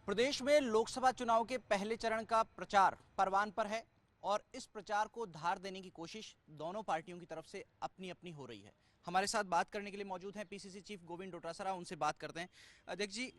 प्रदेश में लोकसभा चुनाव के पहले चरण का प्रचार परवान पर है और इस प्रचार को धार देने की कोशिश दोनों पार्टियों की तरफ से अपनी अपनी हो रही है। हमारे साथ बात करने के लिए मौजूद हैं पीसीसी चीफ गोविंद डोटासरा। उनसे बात करते हैं। अध्यक्ष जी,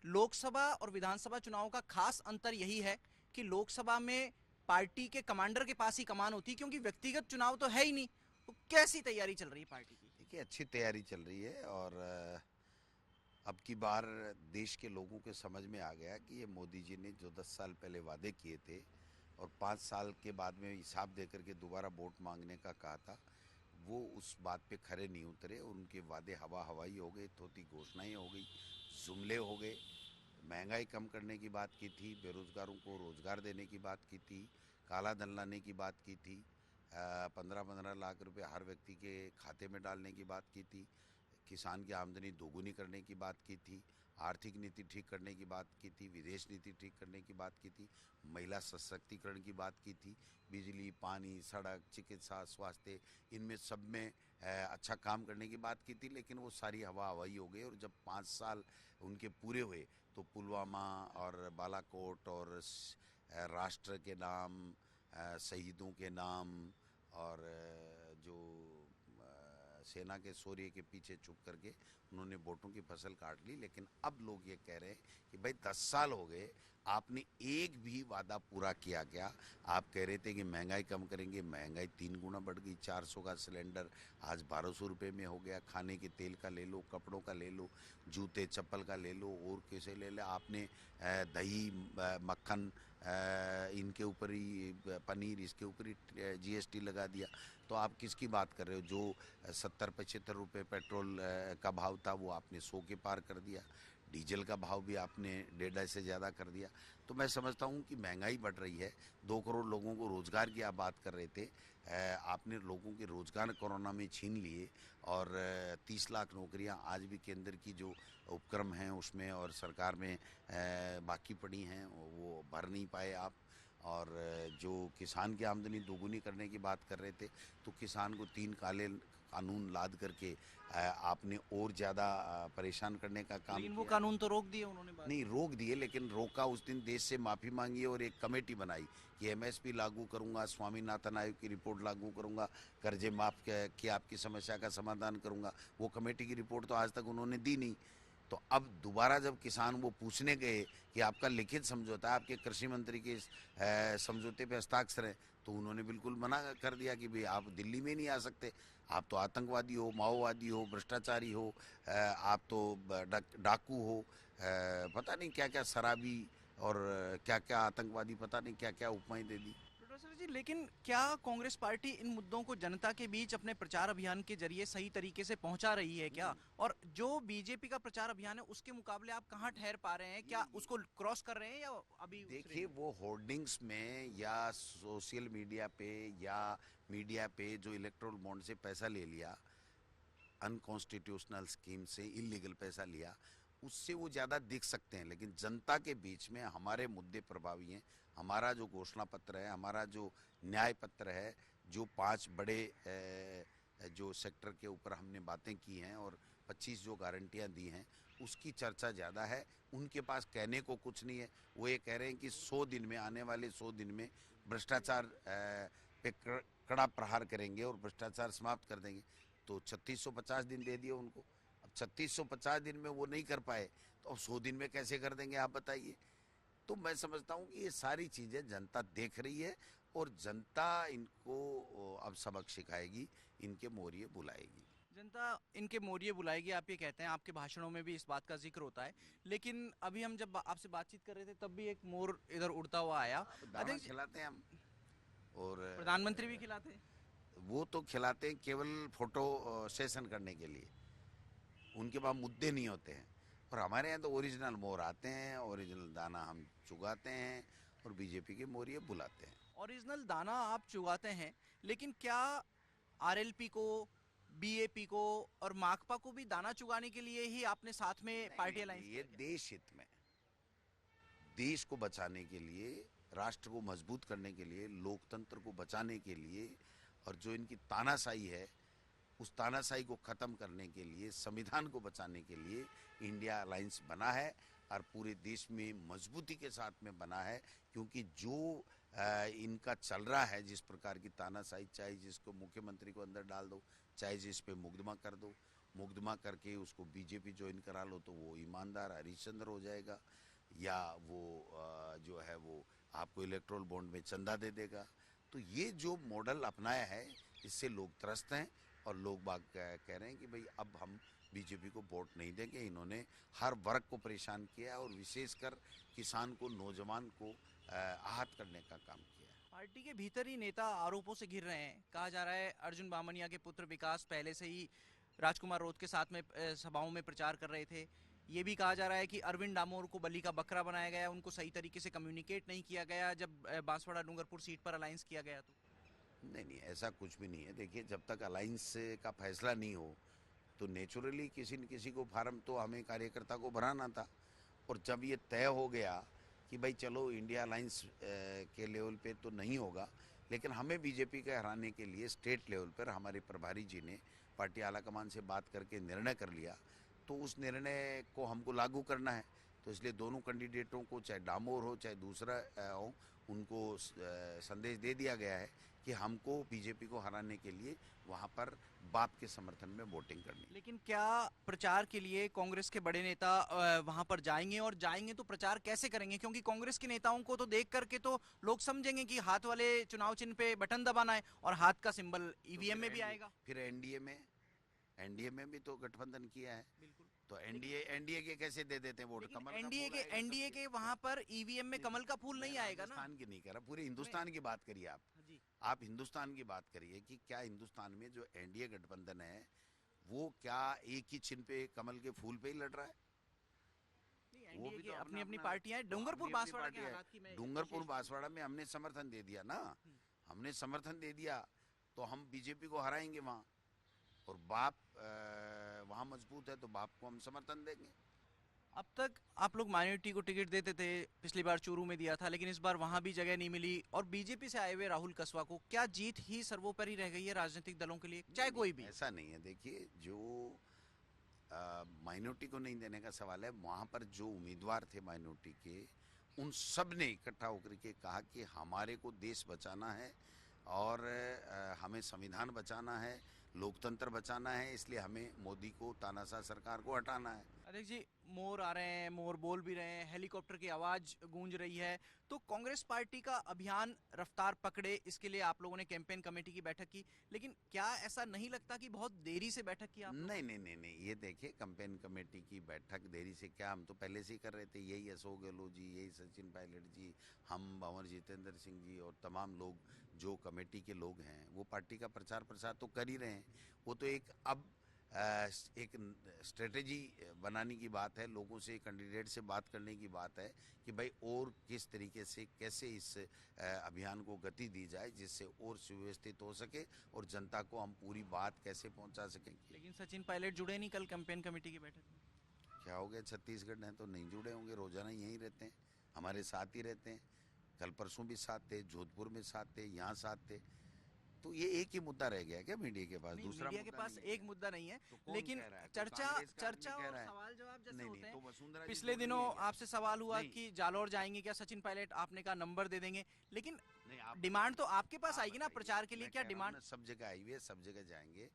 लोकसभा और विधानसभा चुनाव का खास अंतर यही है कि लोकसभा में पार्टी के कमांडर के पास ही कमान होती है, क्योंकि व्यक्तिगत चुनाव तो है ही नहीं। तो कैसी तैयारी चल रही है पार्टी की? देखिए, अच्छी तैयारी चल रही है और अब की बार देश के लोगों के समझ में आ गया कि ये मोदी जी ने जो 10 साल पहले वादे किए थे और 5 साल के बाद में हिसाब दे करके दोबारा वोट मांगने का कहा था, वो उस बात पे खरे नहीं उतरे। उनके वादे हवा हवाई हो गए, थोड़ी घोषणाएं हो गई, जुमले हो गए। महंगाई कम करने की बात की थी, बेरोजगारों को रोजगार देने की बात की थी, काला धन लाने की बात की थी, 15-15 लाख रुपए हर व्यक्ति के खाते में डालने की बात की थी, किसान की आमदनी दोगुनी करने की बात की थी, आर्थिक नीति ठीक करने की बात की थी, विदेश नीति ठीक करने की बात की थी, महिला सशक्तिकरण की बात की थी, बिजली, पानी, सड़क, चिकित्सा, स्वास्थ्य, इनमें सब में अच्छा काम करने की बात की थी। लेकिन वो सारी हवा हवाई हो गई और जब 5 साल उनके पूरे हुए तो पुलवामा और बालाकोट और राष्ट्र के नाम, शहीदों के नाम और जो सेना के शौर्य के पीछे छुप करके उन्होंने वोटों की फसल काट ली। लेकिन अब लोग ये कह रहे हैं कि भाई 10 साल हो गए, आपने एक भी वादा पूरा किया क्या? आप कह रहे थे कि महंगाई कम करेंगे, महंगाई 3 गुना बढ़ गई। 400 का सिलेंडर आज 1200 रुपये में हो गया। खाने के तेल का ले लो, कपड़ों का ले लो, जूते चप्पल का ले लो, और कैसे ले लो। आपने दही, मक्खन, इनके ऊपर ही, पनीर, इसके ऊपर ही जीएसटी लगा दिया। तो आप किसकी बात कर रहे हो? जो 70-75 रुपये पेट्रोल का भाव था वो आपने 100 के पार कर दिया। डीजल का भाव भी आपने 1.5 से ज़्यादा कर दिया। तो मैं समझता हूँ कि महंगाई बढ़ रही है। 2 करोड़ लोगों को रोज़गार की आप बात कर रहे थे, आपने लोगों के रोज़गार कोरोना में छीन लिए और 30 लाख नौकरियां आज भी केंद्र की जो उपक्रम हैं उसमें और सरकार में बाकी पड़ी हैं, वो भर नहीं पाए आप। और जो किसान की आमदनी दोगुनी करने की बात कर रहे थे, तो किसान को 3 काले कानून लाद करके आपने और ज़्यादा परेशान करने का काम लेकिन वो किया। कानून तो रोक दिए उन्होंने बाद नहीं में। रोक दिए, लेकिन रोका उस दिन देश से माफ़ी मांगी और एक कमेटी बनाई कि एमएसपी लागू करूंगा, स्वामीनाथन आयोग की रिपोर्ट लागू करूंगा, कर्जे माफ़ कि आपकी समस्या का समाधान करूंगा। वो कमेटी की रिपोर्ट तो आज तक उन्होंने दी नहीं। तो अब दोबारा जब किसान वो पूछने गए कि आपका लिखित समझौता, आपके कृषि मंत्री के समझौते पे हस्ताक्षर है, तो उन्होंने बिल्कुल मना कर दिया कि भाई आप दिल्ली में नहीं आ सकते, आप तो आतंकवादी हो, माओवादी हो, भ्रष्टाचारी हो, आप तो डाकू हो, पता नहीं क्या क्या शराबी और क्या क्या आतंकवादी, पता नहीं क्या क्या उपमाएं दे दी। प्रोफेसर जी, लेकिन क्या कांग्रेस पार्टी इन मुद्दों को जनता के बीच अपने प्रचार अभियान के जरिए सही तरीके से पहुंचा रही है क्या? और जो बीजेपी का प्रचार अभियान है उसके मुकाबले आप कहां ठहर पा रहे हैं? क्या उसको क्रॉस कर रहे हैं या अभी उस देखिए, रेंज में? वो होर्डिंग्स में या सोशल मीडिया पे या मीडिया पे जो इलेक्ट्रोल बॉन्ड से पैसा ले लिया, अनकॉन्स्टिट्यूशनल स्कीम से इलीगल पैसा लिया, उससे वो ज़्यादा दिख सकते हैं। लेकिन जनता के बीच में हमारे मुद्दे प्रभावी हैं। हमारा जो घोषणा पत्र है, हमारा जो न्याय पत्र है, जो 5 बड़े जो सेक्टर के ऊपर हमने बातें की हैं और 25 जो गारंटियां दी हैं, उसकी चर्चा ज़्यादा है। उनके पास कहने को कुछ नहीं है। वो ये कह रहे हैं कि 100 दिन में, आने वाले 100 दिन में भ्रष्टाचार पे कड़ा प्रहार करेंगे और भ्रष्टाचार समाप्त कर देंगे। तो 3650 दिन दे दिए उनको। अब 3650 दिन में वो नहीं कर पाए, तो अब 100 दिन में कैसे कर देंगे आप बताइए? तो मैं समझता हूँ कि ये सारी चीज़ें जनता देख रही है और जनता इनको अब सबक सिखाएगी, इनके मोरिये बुलाएगी। जनता इनके मोरिये बुलाएगी, आप ये कहते हैं। आपके भाषणों में भी इस बात का जिक्र होता है। लेकिन अभी हम जब आपसे बातचीत कर रहे थे तब भी एक मोर इधर उड़ता हुआ आया। अब दाना अध्यक्ष, खिलाते हैं हम। और प्रधानमंत्री भी खिलाते हैं। वो तो खिलाते हैं केवल फोटो सेशन करने के लिए, उनके पास मुद्दे नहीं होते हैं। और हमारे यहाँ तो ओरिजिनल मोर आते हैं, ओरिजिनल दाना हम चुगाते हैं और बीजेपी के मोरिये बुलाते हैं। ओरिजिनल दाना आप चुगाते हैं, लेकिन क्या आरएलपी को, बीएपी को और माकपा को भी दाना चुगाने के लिए ही आपने साथ में नहीं पार्टी नहीं अलायंस नहीं, ये किया क्या? देश हित में, देश को बचाने के लिए, राष्ट्र को मजबूत करने के लिए, लोकतंत्र को बचाने के लिए और जो इनकी तानाशाही है उस तानाशाही को ख़त्म करने के लिए, संविधान को बचाने के लिए इंडिया अलायंस बना है। और पूरे देश में मजबूती के साथ में बना है। क्योंकि जो इनका चल रहा है, जिस प्रकार की तानाशाही, चाहे जिसको मुख्यमंत्री को अंदर डाल दो, चाहे जिस पे मुकदमा कर दो, मुकदमा करके उसको बीजेपी ज्वाइन करा लो, तो वो ईमानदार हरिश्चंद्र हो जाएगा, या वो जो है वो आपको इलेक्ट्रोल बॉन्ड में चंदा दे देगा। तो ये जो मॉडल अपनाया है, इससे लोग त्रस्त हैं और लोग बाग कह रहे हैं कि भाई अब हम बीजेपी को वोट नहीं देंगे। इन्होंने हर वर्ग को परेशान किया और विशेषकर किसान को, नौजवान को आहत करने का काम किया है। पार्टी के भीतर ही नेता आरोपों से घिर रहे हैं। कहा जा रहा है अर्जुन बामनिया के पुत्र विकास पहले से ही राजकुमार रोध के साथ में सभाओं में प्रचार कर रहे थे। ये भी कहा जा रहा है कि अरविंद डामोर को बलि का बकरा बनाया गया, उनको सही तरीके से कम्युनिकेट नहीं किया गया जब बांसवाड़ा डूंगरपुर सीट पर अलायंस किया गया। तो नहीं नहीं, ऐसा कुछ भी नहीं है। देखिए, जब तक अलायंस का फैसला नहीं हो तो नेचुरली किसी न किसी को फार्म तो हमें कार्यकर्ता को भराना था। और जब ये तय हो गया कि भाई चलो इंडिया अलायंस के लेवल पे तो नहीं होगा, लेकिन हमें बीजेपी के हराने के लिए स्टेट लेवल पर हमारे प्रभारी जी ने पार्टी आलाकमान से बात करके निर्णय कर लिया, तो उस निर्णय को हमको लागू करना है। तो इसलिए दोनों कैंडिडेटों को, चाहे डामोर हो चाहे दूसरा हो, उनको संदेश दे दिया गया है कि हमको बीजेपी को हराने के लिए वहाँ पर बाप के समर्थन में वोटिंग करनी। लेकिन क्या प्रचार के लिए कांग्रेस के बड़े नेता वहां पर जाएंगे, और जाएंगे तो प्रचार कैसे करेंगे? क्योंकि कांग्रेस के नेताओं को तो देख करके तो लोग समझेंगे कि हाथ वाले चुनाव चिन्ह पे बटन दबाना है और हाथ का सिंबल ईवीएम में भी आएगा। फिर एनडीए में भी तो गठबंधन किया है। बिल्कुल। तो एनडीए के कैसे दे देते हैं वोट? लेकिन कमल का एनडीए फूल के आएगा एनडीए सबके। के वहां पर ईवीएम में कमल का फूल नहीं आएगा ना। राजस्थान की नहीं कह रहा, पूरे हिंदुस्तान की बात करिए आप। जी। आप हिंदुस्तान की बात करिए कि क्या हिंदुस्तान में जो एनडीए गठबंधन है वो क्या एक ही चिन्ह पे, कमल के फूल पे ही लड़ रहा है? नहीं, वो एनडीए भी की तो अपनी अपनी अपना पार्टियां हैं। तो डूंगरपुर अपनी अपनी बांसवाड़ा के पार्टी है। हालात की मैं डूंगरपुर विशेष बांसवाड़ा में हमने समर्थन दे दिया ना, हमने समर्थन दे दिया तो हम बीजेपी को हराएंगे वहाँ। और बाप वहाँ मजबूत है तो बाप को हम समर्थन देंगे। अब तक आप लोग माइनॉरिटी को टिकट देते थे, पिछली बार चूरू में दिया था, लेकिन इस बार वहां भी जगह नहीं मिली, और बीजेपी से आए हुए राहुल कसवा को क्या जीत ही सर्वोपरि रह गई है राजनीतिक दलों के लिए, चाहे कोई भी? ऐसा नहीं है। देखिए, जो माइनॉरिटी को नहीं देने का सवाल है, वहाँ पर जो उम्मीदवार थे माइनॉरिटी के, उन सब ने इकट्ठा होकर के कहा कि हमारे को देश बचाना है और हमें संविधान बचाना है, लोकतंत्र बचाना है, इसलिए हमें मोदी को, तानाशाह सरकार को हटाना है। अध्यक्ष जी, मोर आ रहे हैं, मोर बोल भी रहे हैं, हेलीकॉप्टर की आवाज गूंज रही है, तो कांग्रेस पार्टी का अभियान रफ्तार पकड़े, इसके लिए आप लोगों ने कैंपेन कमेटी की बैठक की, लेकिन क्या ऐसा नहीं लगता कि बहुत देरी से बैठक की आप लोगों ने? नहीं नहीं नहीं नहीं, ये देखिए, कैंपेन कमेटी की बैठक देरी से क्या, हम तो पहले से ही कर रहे थे। यही अशोक गहलोत जी, यही सचिन पायलट जी, हम, भंवर जितेंद्र सिंह जी और तमाम लोग जो कमेटी के लोग हैं, वो पार्टी का प्रचार प्रसार तो कर ही रहे हैं। वो तो एक अब एक स्ट्रेटेजी बनाने की बात है, लोगों से, कैंडिडेट से बात करने की बात है कि भाई और किस तरीके से, कैसे इस अभियान को गति दी जाए जिससे और सुव्यवस्थित हो सके और जनता को हम पूरी बात कैसे पहुंचा सकेंगे। लेकिन सचिन पायलट जुड़े नहीं कल कैंपेन कमेटी की बैठक में। क्या हो गया, छत्तीसगढ़ हैं तो नहीं जुड़े होंगे? रोजाना यहीं रहते हैं, हमारे साथ ही रहते हैं। कल परसों भी साथ थे, जोधपुर में साथ थे, यहाँ साथ थे। तो ये एक ही मुद्दा रह गया क्या मीडिया के पास? नहीं, दूसरा मीडिया के मुद्दा पास नहीं है एक क्या? मुद्दा नहीं है, तो कौन लेकिन कह रहा है? तो चर्चा कांग्रेस का आदमी चर्चा कह और रहा है। सवाल जवाब जैसे नहीं होते नहीं, हैं। तो वसुंधरा जी पिछले बोल दिनों रही है क्या? आपसे सवाल हुआ नहीं कि जालौर जाएंगे क्या सचिन पायलट, आपने कहा नंबर दे देंगे, लेकिन नहीं, आप डिमांड तो आपके पास आप आएगी ना बताइए। प्रचार के लिए, मैं क्या कह रहा हूँ डिमांड? ना, सब जगह आई हुई है, सब जगह जाएंगे।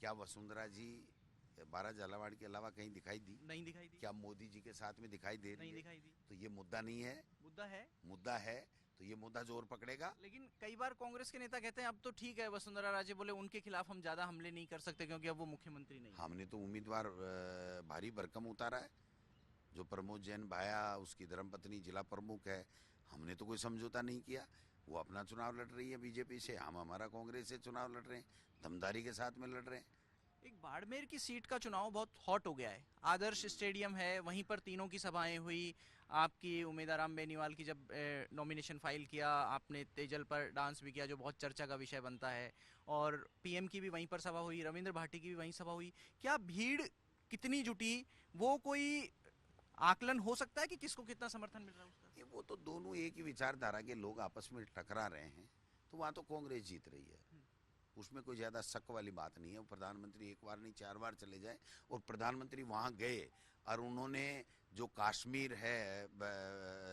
क्या वसुंधरा जी 12 झालावाड़ के अलावा कहीं दिखाई दी? नहीं दिखाई दी। क्या मोदी जी के साथ में दिखाई दे रही नहीं है? दिखाई दी। तो ये मुद्दा नहीं है। मुद्दा है। मुद्दा है तो ये मुद्दा जोर पकड़ेगा। लेकिन कई बार कांग्रेस के नेता कहते हैं अब तो ठीक है, वसुंधरा राजे बोले उनके खिलाफ हम ज्यादा हमले नहीं कर सकते क्योंकि अब वो मुख्यमंत्री नहीं है। हमने तो उम्मीदवार भारी भरकम उतारा है। जो प्रमोद जैन भाया, उसकी धर्मपत्नी जिला प्रमुख है, हमने तो कोई समझौता नहीं किया। वो अपना चुनाव लड़ रही है बीजेपी से, हम हमारा कांग्रेस से चुनाव लड़ रहे हैं, दमदारी के साथ में लड़ रहे हैं। एक बाड़मेर की सीट का चुनाव बहुत हॉट हो गया है, आदर्श स्टेडियम है, वहीं पर तीनों की सभाएं हुई। आपकी उमेदाराम बेनीवाल की जब नॉमिनेशन फाइल किया, आपने तेजल पर डांस भी किया जो बहुत चर्चा का विषय बनता है, और पीएम की भी वहीं पर सभा हुई, रविंद्र भाटी की भी वहीं सभा हुई। क्या भीड़ कितनी जुटी, वो कोई आकलन हो सकता है कि किसको कितना समर्थन मिल रहा है उसका? ये वो तो दोनों एक ही विचारधारा के लोग आपस में टकरा रहे हैं, तो वहाँ तो कांग्रेस जीत रही है, उसमें कोई ज़्यादा शक वाली बात नहीं है। वो प्रधानमंत्री एक बार नहीं 4 बार चले जाए और प्रधानमंत्री वहाँ गए और उन्होंने जो कश्मीर है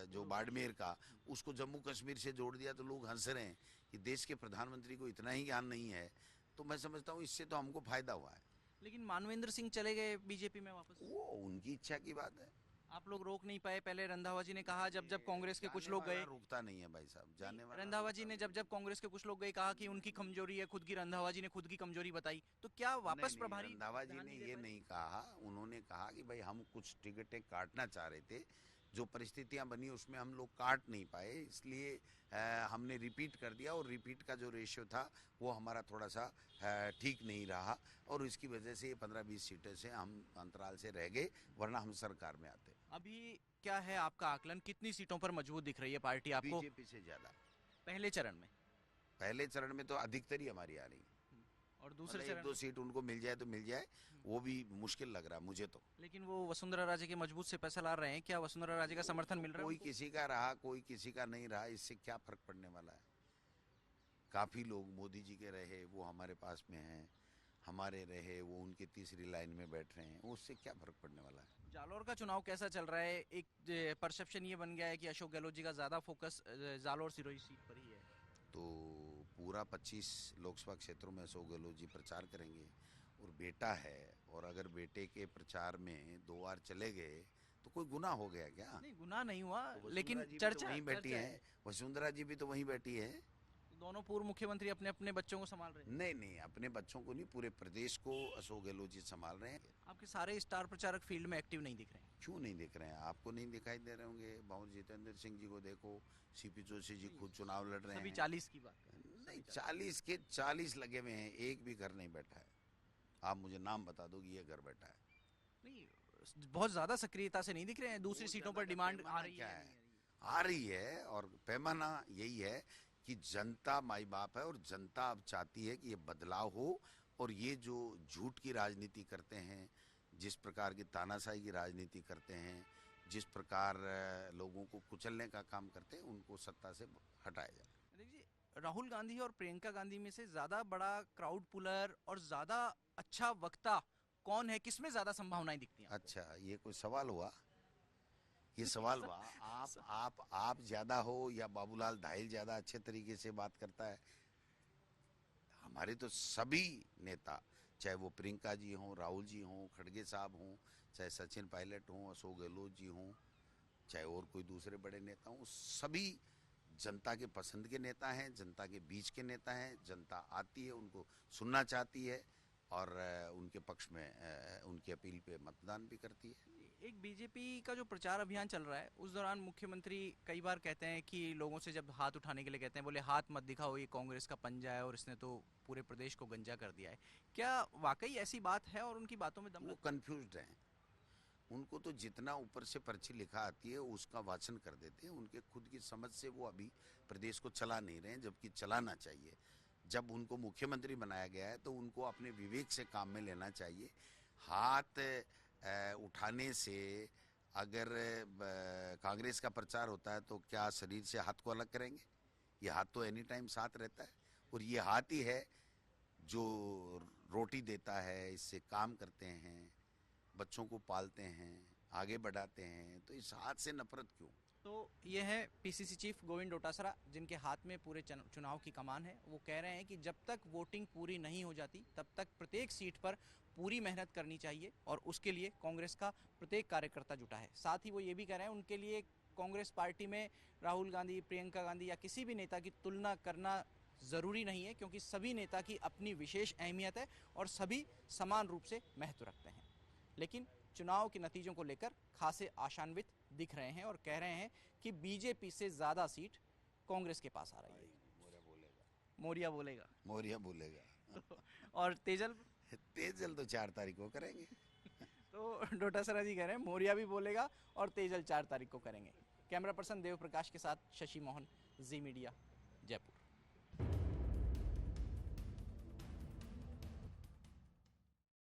जो बाड़मेर का, उसको जम्मू कश्मीर से जोड़ दिया, तो लोग हंस रहे हैं कि देश के प्रधानमंत्री को इतना ही ज्ञान नहीं है। तो मैं समझता हूँ इससे तो हमको फायदा हुआ है। लेकिन मानवेंद्र सिंह चले गए बीजेपी में वापस, वो उनकी इच्छा की बात है। आप लोग रोक नहीं पाए। पहले रंधावा जी ने कहा, जब जब कांग्रेस के कुछ जाने लोग वाला गए, रुकता नहीं है भाई साहब, जाने वाला रंधावा जी रुकता ने नहीं जब जब कांग्रेस के कुछ लोग गए कहा कि उनकी कमजोरी है खुद की, रंधावा जी ने खुद की कमजोरी बताई, तो क्या है। वापस नहीं, प्रभारी रंधावा जी ध्यान ने नहीं दे ये पाए? नहीं कहा। उन्होंने कहा कि भाई हम कुछ टिकटें काटना चाह रहे थे, जो परिस्थितियां बनी उसमें हम लोग काट नहीं पाए, इसलिए हमने रिपीट कर दिया, और रिपीट का जो रेशियो था वो हमारा थोड़ा सा ठीक नहीं रहा, और इसकी वजह से ये 15-20 सीटें से हम अंतराल से रह गए, वरना हम सरकार में आते। अभी क्या है आपका आकलन, कितनी सीटों पर मजबूत दिख रही है पार्टी आपको बीजेपी से ज्यादा। पहले चरण में? पहले चरण में तो अधिकतर ही हमारी आ रही है। और दूसरे मतलब एक चरण दो में? सीट उनको मिल जाए तो मिल जाए, वो भी मुश्किल लग रहा है मुझे तो। लेकिन वो वसुंधरा राजे के मजबूत से पैसा ला रहे हैं, क्या वसुंधरा राजे का समर्थन मिल रहा है कोई उनको? किसी का रहा, कोई किसी का नहीं रहा, इससे क्या फर्क पड़ने वाला है। काफी लोग मोदी जी के रहे वो हमारे पास में हैं, हमारे रहे वो उनकी तीसरी लाइन में बैठ रहे हैं, उससे क्या फर्क पड़ने वाला है। जालौर का चुनाव कैसा चल रहा है? एक परसेप्शन ये बन गया है कि अशोक गहलोत जी का ज्यादा फोकस जालौर सिरोही सीट पर ही है। तो पूरा 25 लोकसभा क्षेत्रों में अशोक गहलोत जी प्रचार करेंगे, और बेटा है, और अगर बेटे के प्रचार में 2 बार चले गए तो कोई गुनाह हो गया क्या? नहीं, गुनाह नहीं हुआ, तो लेकिन वसुंधरा जी भी तो चर्चा वहीं बैठी चर्चा हैं, वसुंधरा जी भी तो वहीं बैठी है। दोनों पूर्व मुख्यमंत्री अपने अपने बच्चों को संभाल रहे हैं। नहीं नहीं, अपने बच्चों को नहीं, पूरे प्रदेश को अशोक गहलोत जी संभाल रहे हैं। आपके सारे स्टार प्रचारक फील्ड में एक्टिव नहीं दिख रहे हैं। क्यों नहीं दिख रहे हैं? आपको नहीं दिखाई दे रहे होंगे। बाबू जितेंद्र सिंह जी को देखो, सीपी जोशी जी खुद चुनाव लड़ रहे सभी हैं। 40 की बात कर रहे हैं। नहीं, सभी 40 के 40 लगे हुए हैं, एक भी घर नहीं बैठा है। आप मुझे नाम बता दो कि ये घर बैठा है। नहीं, बहुत ज्यादा सक्रियता से नहीं दिख रहे हैं। दूसरी बहुत सीटों ज्यादा पर का डिमांड पैमाना आ रही क्या है, है? नहीं आ रही है? आ रही है, और पैमाना यही है कि जनता माई बाप है, और जनता अब चाहती है कि ये बदलाव हो, और ये जो झूठ की राजनीति करते हैं, जिस प्रकार की तानाशाही की राजनीति करते हैं, जिस प्रकार लोगों को कुचलने का काम करते हैं, उनको सत्ता से हटाया जाए। देखिए, राहुल गांधी और प्रियंका गांधी में से ज्यादा बड़ा क्राउड पुलर और ज्यादा अच्छा वक्ता कौन है? किसमें ज्यादा संभावनाएं दिखती हैं आपको? अच्छा, ये कोई सवाल हुआ? ये सवाल हुआ? आप ज्यादा हो या बाबूलाल धाइल ज्यादा अच्छे तरीके से बात करता है? हमारे तो सभी नेता, चाहे वो प्रियंका जी हों, राहुल जी हों, खड़गे साहब हों, चाहे सचिन पायलट हों, अशोक गहलोत जी हों, चाहे और कोई दूसरे बड़े नेता हों, सभी जनता के पसंद के नेता हैं, जनता के बीच के नेता हैं। जनता आती है, उनको सुनना चाहती है, और उनके पक्ष में उनकी अपील पे मतदान भी करती है। एक बीजेपी का जो प्रचार अभियान चल रहा है, उस दौरान मुख्यमंत्री कई बार कहते हैं कि लोगों से जब हाथ उठाने के लिए कहते हैं, बोले हाथ मत दिखाओ, ये कांग्रेस का पंजा है और इसने तो पूरे प्रदेश को गंजा कर दिया है। क्या वाकई ऐसी बात है और उनकी बातों में दम वो लगता है? कंफ्यूज्ड हैं। उनको तो जितना ऊपर से पर्ची लिखा आती है उसका वाचन कर देते हैं। उनके खुद की समझ से वो अभी प्रदेश को चला नहीं रहे हैं, जबकि चलाना चाहिए। जब उनको मुख्यमंत्री बनाया गया है तो उनको अपने विवेक से काम में लेना चाहिए। हाथ उठाने से अगर कांग्रेस का प्रचार होता है तो क्या शरीर से हाथ को अलग करेंगे? ये हाथ तो एनी टाइम साथ रहता है, और ये हाथ ही है जो रोटी देता है, इससे काम करते हैं, बच्चों को पालते हैं, आगे बढ़ाते हैं, तो इस हाथ से नफरत क्यों? तो ये है पीसीसी चीफ गोविंद डोटासरा, जिनके हाथ में पूरे चुनाव की कमान है। वो कह रहे हैं कि जब तक वोटिंग पूरी नहीं हो जाती तब तक प्रत्येक सीट पर पूरी मेहनत करनी चाहिए, और उसके लिए कांग्रेस का प्रत्येक कार्यकर्ता जुटा है। साथ ही वो ये भी कह रहे हैं उनके लिए कांग्रेस पार्टी में राहुल गांधी, प्रियंका गांधी या किसी भी नेता की तुलना करना ज़रूरी नहीं है, क्योंकि सभी नेता की अपनी विशेष अहमियत है और सभी समान रूप से महत्व रखते हैं। लेकिन चुनाव के नतीजों को लेकर खासे आशान्वित दिख रहे हैं और कह रहे हैं कि बीजेपी से ज़्यादा सीट कांग्रेस के पास आ रही है। मोरिया बोलेगा। मोरिया बोलेगा। मोरिया बोलेगा। और तेजल? तेजल तो 4 तारीख को करेंगे। तो डोटासरा जी कह रहे हैं मोरिया भी बोलेगा और तेजल 4 तारीख को करेंगे। कैमरा पर्सन देव प्रकाश के साथ शशि मोहन, जी मीडिया,